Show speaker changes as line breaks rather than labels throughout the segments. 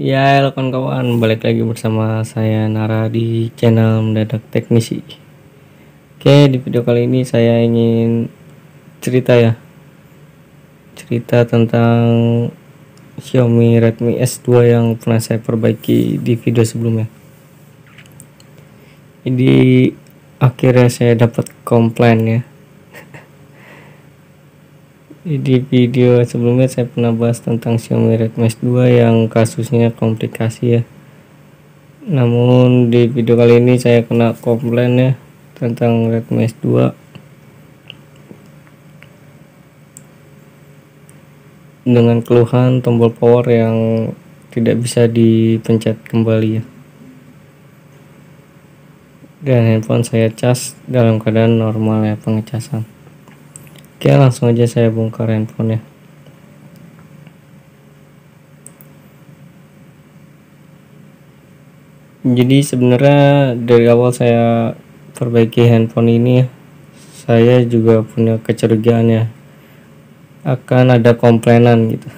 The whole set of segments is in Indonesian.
Ya, halo kawan-kawan, balik lagi bersama saya Nara di channel Mendadak Teknisi. Oke, di video kali ini saya ingin cerita tentang Xiaomi Redmi S2 yang pernah saya perbaiki di video sebelumnya. Jadi akhirnya saya dapat komplain ya. Di video sebelumnya saya pernah bahas tentang Xiaomi Redmi S2 yang kasusnya komplikasi ya. Namun di video kali ini saya kena komplain ya tentang Redmi S2 dengan keluhan tombol power yang tidak bisa dipencet kembali ya. Dan handphone saya cas dalam keadaan normal ya, pengecasan. Oke, langsung aja saya bongkar handphone ya. Jadi sebenarnya dari awal saya perbaiki handphone ini, saya juga punya kecurigaan ya akan ada komplainan gitu.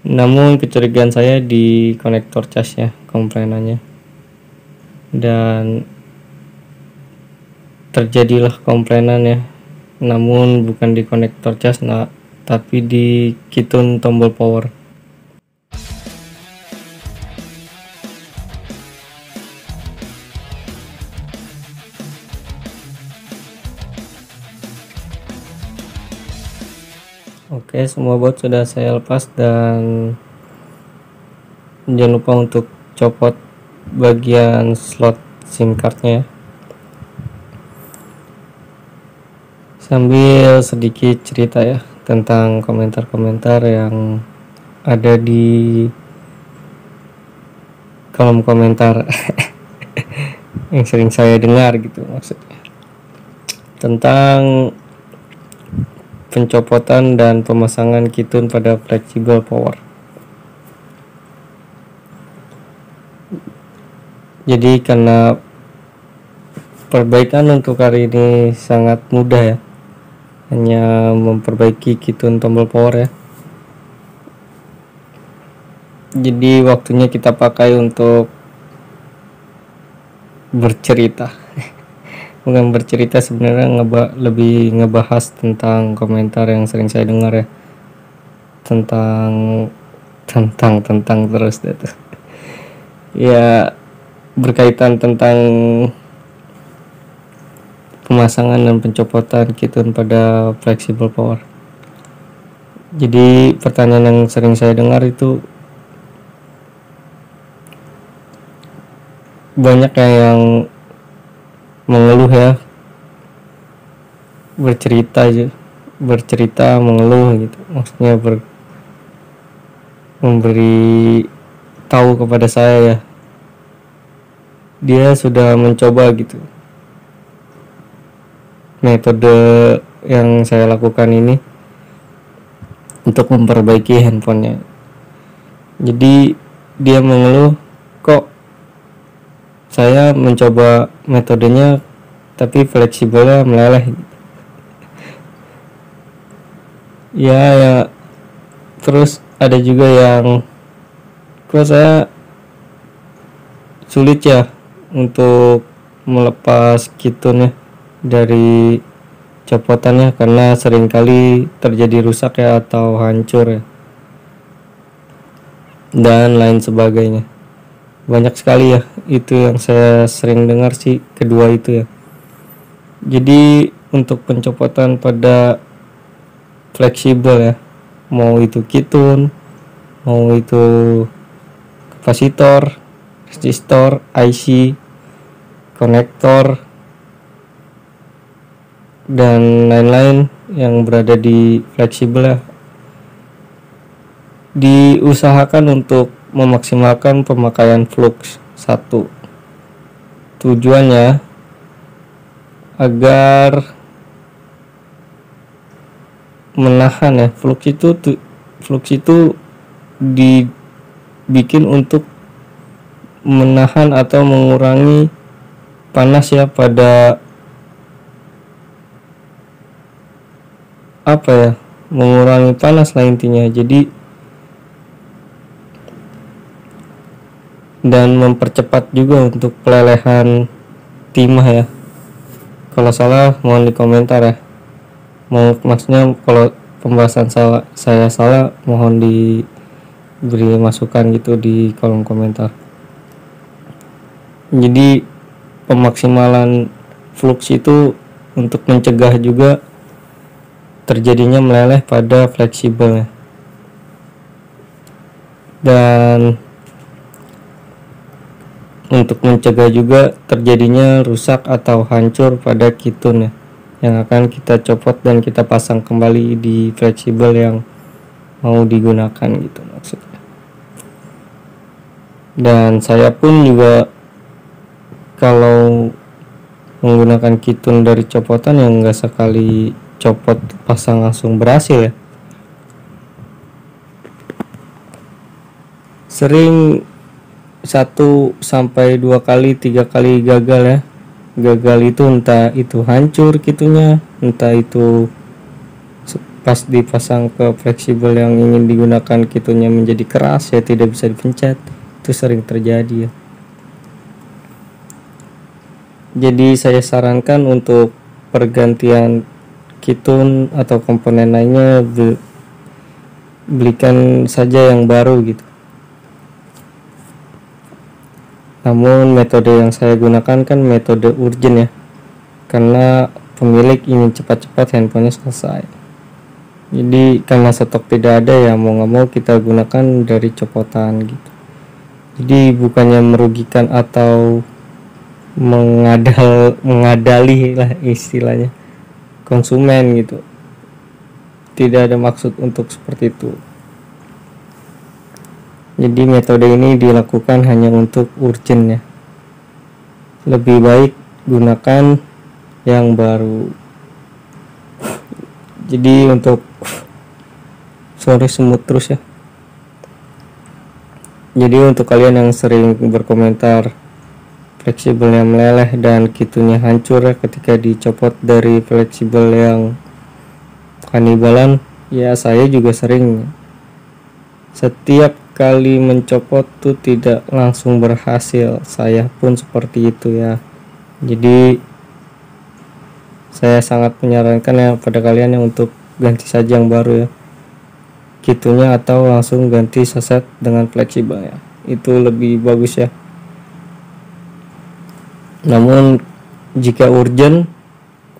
Namun kecurigaan saya di konektor cas ya komplainannya, dan terjadilah komplainan ya. Namun bukan di konektor cas, tapi di kitun tombol power. Oke, semua baut sudah saya lepas dan jangan lupa untuk copot bagian slot SIM cardnya ya. Sambil sedikit cerita ya tentang komentar-komentar yang ada di kolom komentar yang sering saya dengar gitu, maksudnya tentang pencopotan dan pemasangan kitun pada flexible power. Jadi karena perbaikan untuk hari ini sangat mudah ya, hanya memperbaiki kitun tombol power ya. Jadi waktunya kita pakai untuk bercerita. Bukan bercerita, sebenarnya lebih ngebahas tentang komentar yang sering saya dengar ya, tentang terus itu ya, berkaitan tentang pemasangan dan pencopotan kitun pada flexible power. Jadi pertanyaan yang sering saya dengar itu banyak yang mengeluh ya, bercerita mengeluh gitu, maksudnya memberi tahu kepada saya ya, dia sudah mencoba gitu metode yang saya lakukan ini untuk memperbaiki handphonenya. Jadi dia mengeluh, kok saya mencoba metodenya tapi fleksibelnya meleleh gitu. Ya, terus ada juga yang kok saya sulit ya untuk melepas kitunnya dari copotannya karena seringkali terjadi rusak ya atau hancur ya, dan lain sebagainya. Banyak sekali ya, itu yang saya sering dengar sih, kedua itu ya. Jadi untuk pencopotan pada fleksibel ya, mau itu kitun, mau itu kapasitor, resistor, IC, konektor, dan lain-lain yang berada di fleksibel ya, diusahakan untuk memaksimalkan pemakaian flux 1. Tujuannya agar menahan ya, flux itu dibikin untuk menahan atau mengurangi panas ya pada mengurangi panas lah intinya. Jadi dan mempercepat juga untuk pelelehan timah ya. Kalau salah mohon di komentar ya. Maksudnya kalau pembahasan saya salah mohon diberi masukan gitu di kolom komentar. Jadi pemaksimalan flux itu untuk mencegah juga terjadinya meleleh pada fleksibelnya, dan untuk mencegah juga terjadinya rusak atau hancur pada kitun ya, yang akan kita copot dan kita pasang kembali di fleksibel yang mau digunakan gitu maksudnya. Dan saya pun juga kalau menggunakan kitun dari copotan yang enggak sekali copot pasang langsung berhasil ya. Sering 1 sampai 2 kali 3 kali gagal ya. Gagal itu entah itu hancur kitunya, entah itu pas dipasang ke fleksibel yang ingin digunakan kitunya menjadi keras ya, tidak bisa dipencet. Itu sering terjadi ya. Jadi saya sarankan untuk pergantian kitun atau komponen lainnya belikan saja yang baru gitu. Namun metode yang saya gunakan kan metode urgent ya, karena pemilik ingin cepat-cepat handphonenya selesai. Jadi karena stok tidak ada ya, mau nggak mau kita gunakan dari copotan gitu. Jadi bukannya merugikan atau mengadali lah istilahnya konsumen gitu. Tidak ada maksud untuk seperti itu. Jadi metode ini dilakukan hanya untuk urgent ya. Lebih baik gunakan yang baru. Jadi untuk sorry semut terus ya. Jadi untuk kalian yang sering berkomentar fleksibelnya meleleh dan kitunya hancur ya ketika dicopot dari fleksibel yang kanibalan, ya saya juga sering. Setiap kali mencopot tuh tidak langsung berhasil, saya pun seperti itu ya. Jadi saya sangat menyarankan ya pada kalian yang untuk ganti saja yang baru ya kitunya, atau langsung ganti saset dengan fleksibel ya, itu lebih bagus ya. Namun jika urgent,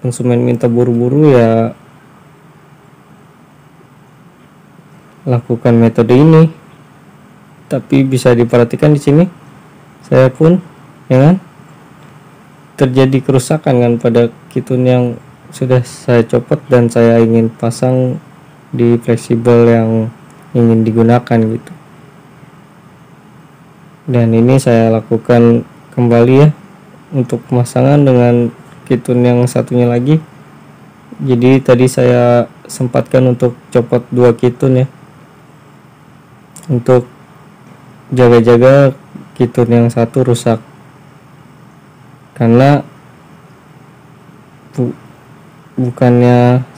konsumen minta buru-buru ya, lakukan metode ini. Tapi bisa diperhatikan di sini, saya pun ya kan, terjadi kerusakan kan pada kitun yang sudah saya copot dan saya ingin pasang di fleksibel yang ingin digunakan gitu. Dan ini saya lakukan kembali ya untuk pemasangan dengan kitun yang satunya lagi. Jadi tadi saya sempatkan untuk copot 2 kitun ya, untuk jaga-jaga kitun yang satu rusak, karena bukannya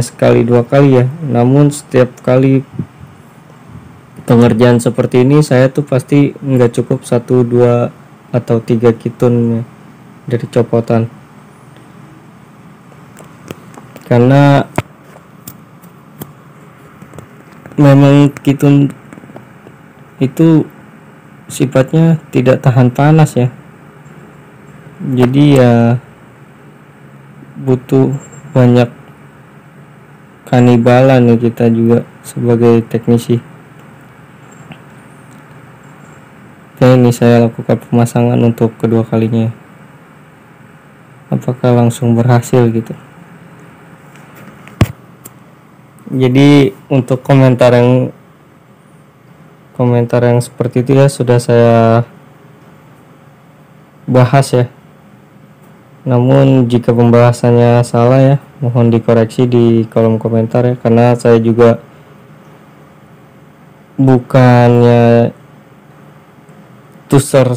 sekali 2 kali ya, namun setiap kali pengerjaan seperti ini saya tuh pasti nggak cukup 1, 2 atau 3 kitun dari copotan, karena memang kitun itu sifatnya tidak tahan panas ya. Jadi ya butuh banyak kanibalan ya kita juga sebagai teknisi. Oke, ini saya lakukan pemasangan untuk kedua kalinya. Apakah langsung berhasil gitu? Jadi untuk komentar yang seperti itu ya sudah saya bahas ya. Namun jika pembahasannya salah ya, mohon dikoreksi di kolom komentar ya, karena saya juga bukannya tuser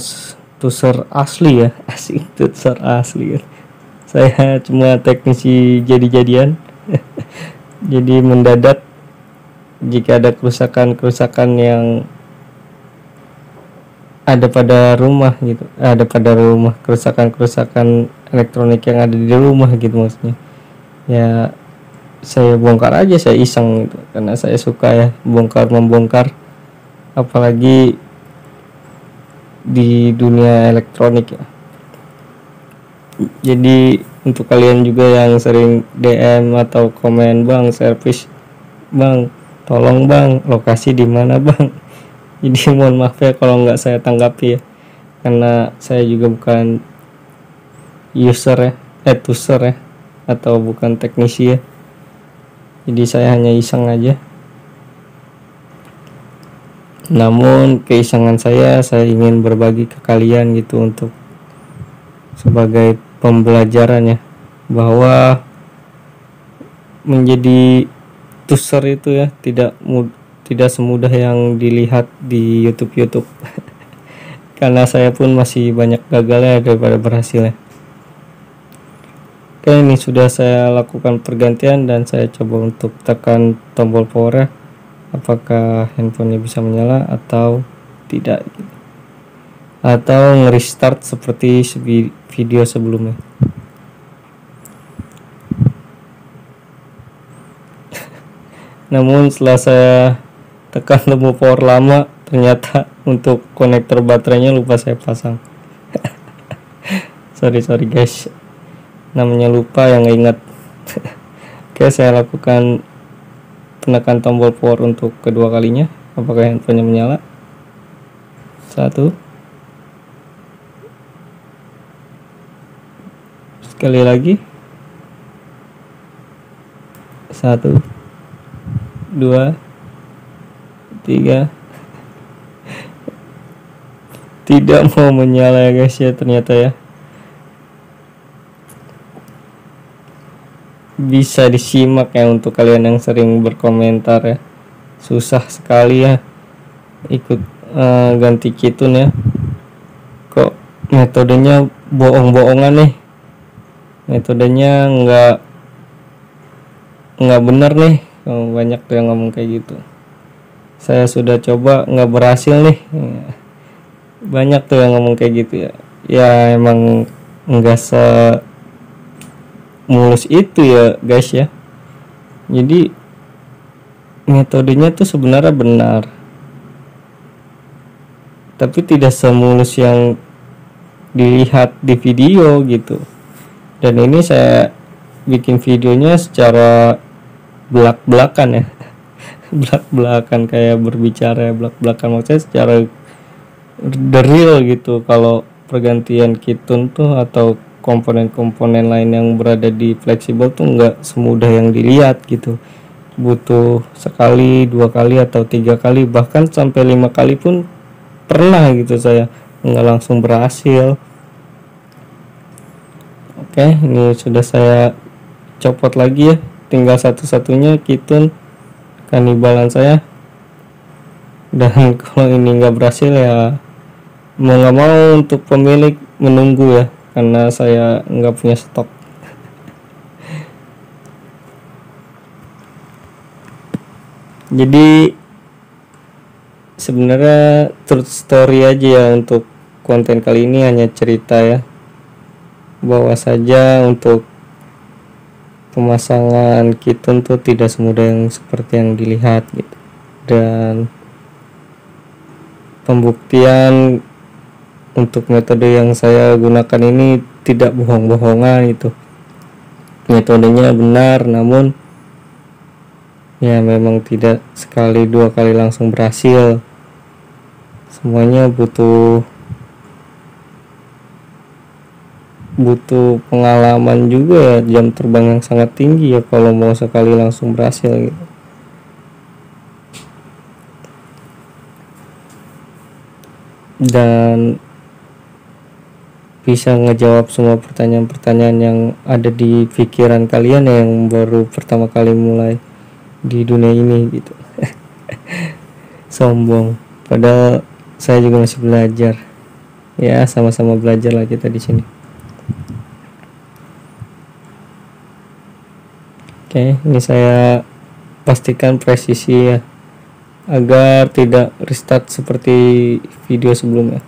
asli ya, asik tuser asli ya. Saya cuma teknisi jadi-jadian. Jadi mendadak jika ada kerusakan yang ada pada rumah gitu, ada pada rumah, kerusakan elektronik yang ada di rumah gitu maksudnya. Ya saya bongkar aja, saya iseng gitu karena saya suka ya bongkar membongkar, apalagi di dunia elektronik ya. Jadi untuk kalian juga yang sering DM atau komen, bang servis bang, tolong bang lokasi di mana bang. Jadi mohon maaf ya kalau nggak saya tanggapi ya, karena saya juga bukan user ya, user ya, atau bukan teknisi ya. Jadi saya hanya iseng aja. Namun keisengan saya ingin berbagi ke kalian gitu untuk sebagai pembelajaran ya, bahwa menjadi user itu ya tidak semudah yang dilihat di YouTube. Karena saya pun masih banyak gagalnya daripada berhasilnya. Oke, ini sudah saya lakukan pergantian dan saya coba untuk tekan tombol power, apakah handphonenya bisa menyala atau tidak, atau nge-restart seperti video sebelumnya. Namun setelah saya tekan tombol power lama, ternyata untuk konektor baterainya lupa saya pasang. sorry guys, namanya lupa yang nggak ingat. Oke, saya lakukan penekan tombol power untuk kedua kalinya, apakah handphonenya menyala. 1, sekali lagi, 1, 2, 3. Tidak mau menyala ya guys ya, ternyata ya. Bisa disimak ya untuk kalian yang sering berkomentar ya, susah sekali ya ikut ganti kitun ya. Kok metodenya bohong-bohongan nih, metodenya nggak benar nih. Banyak tuh yang ngomong kayak gitu. Saya sudah coba nggak berhasil nih. Banyak tuh yang ngomong kayak gitu ya. Ya emang nggak mulus itu ya guys ya. Jadi metodenya tuh sebenarnya benar, tapi tidak semulus yang dilihat di video gitu. Dan ini saya bikin videonya secara belak-belakan ya. Belak-belakan kayak berbicara ya, belak-belakan maksudnya secara the real gitu. Kalau pergantian kitun tuh atau komponen-komponen lain yang berada di fleksibel tuh nggak semudah yang dilihat gitu. Butuh sekali, 2 kali atau 3 kali, bahkan sampai 5 kali pun pernah gitu saya, nggak langsung berhasil. Oke, ini sudah saya copot lagi ya, tinggal satu-satunya kitun kanibalan saya. Dan kalau ini nggak berhasil ya mau nggak mau untuk pemilik menunggu ya, karena saya nggak punya stok. Jadi sebenarnya truth story aja ya untuk konten kali ini, hanya cerita ya, bahwa saja untuk pemasangan kitun tuh tidak semudah yang seperti yang dilihat gitu. Dan pembuktian untuk metode yang saya gunakan ini tidak bohong-bohongan gitu. Metodenya benar, namun ya memang tidak sekali 2 kali langsung berhasil. Semuanya butuh pengalaman juga ya, jam terbang yang sangat tinggi ya kalau mau sekali langsung berhasil gitu. Dan bisa ngejawab semua pertanyaan-pertanyaan yang ada di pikiran kalian yang baru pertama kali mulai di dunia ini gitu. Sombong, padahal saya juga masih belajar ya, sama-sama belajar lah kita di sini. Oke, ini saya pastikan presisi ya, agar tidak restart seperti video sebelumnya.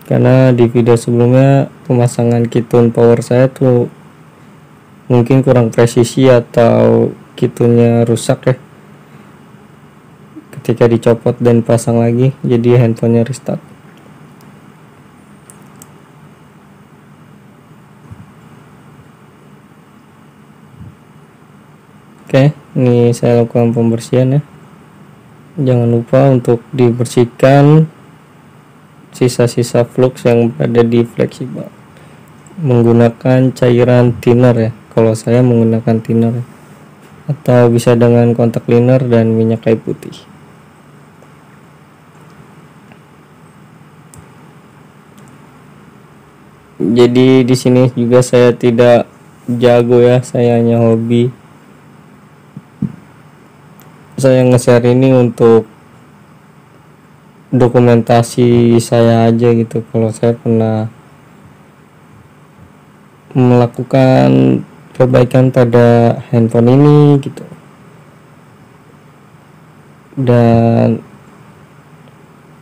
karena di video sebelumnya pemasangan kitun power saya tuh mungkin kurang presisi atau kitunnya rusak ya ketika dicopot dan pasang lagi, jadi handphonenya restart. Oke, ini saya lakukan pembersihan ya. Jangan lupa untuk dibersihkan sisa-sisa flux yang ada di fleksibel menggunakan cairan thinner ya. Kalau saya menggunakan thinner ya. Atau bisa dengan kontak cleaner dan minyak kayu putih. Jadi di sini juga saya tidak jago ya, saya hanya hobi. Saya nge-share ini untuk dokumentasi saya aja gitu, kalau saya pernah melakukan perbaikan pada handphone ini gitu. Dan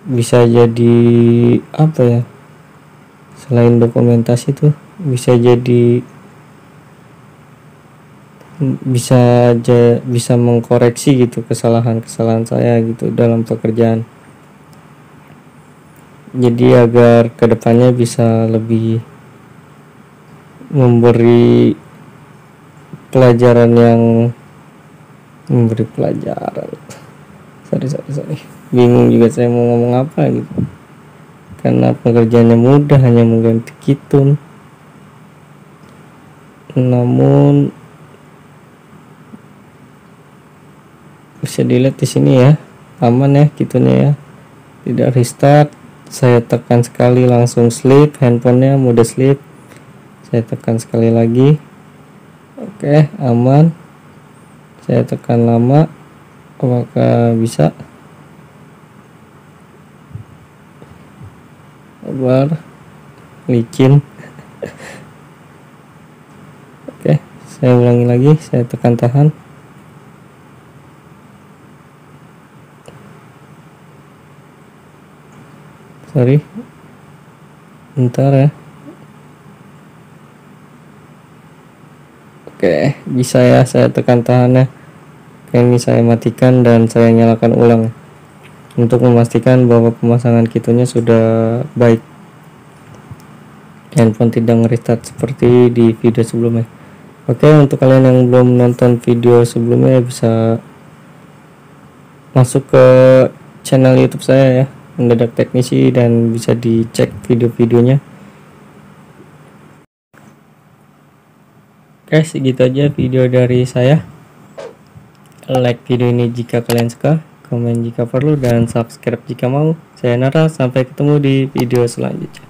bisa jadi apa ya, selain dokumentasi tuh bisa jadi bisa mengkoreksi gitu kesalahan-kesalahan saya gitu dalam pekerjaan. Jadi agar kedepannya bisa lebih memberi pelajaran sorry bingung juga saya mau ngomong apa gitu, karena pekerjaannya mudah, hanya mengganti kitun. Namun bisa dilihat di sini ya, aman ya kitunnya ya, tidak restart. Saya tekan sekali langsung sleep, handphonenya mode sleep. Saya tekan sekali lagi, oke, aman. Saya tekan lama, apakah bisa? Sabar, licin. Oke, saya ulangi lagi, saya tekan tahan. Sorry, bentar ya. Oke, bisa ya, saya tekan tahan ya. Oke, ini saya matikan dan saya nyalakan ulang untuk memastikan bahwa pemasangan kitunnya sudah baik, handphone tidak nge-restart seperti di video sebelumnya. Oke, untuk kalian yang belum nonton video sebelumnya bisa masuk ke channel YouTube saya ya, Mendadak Teknisi, dan bisa dicek video-videonya. Oke, segitu aja video dari saya. Like video ini jika kalian suka, komen jika perlu, dan subscribe jika mau. Saya Nara, sampai ketemu di video selanjutnya.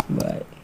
Bye.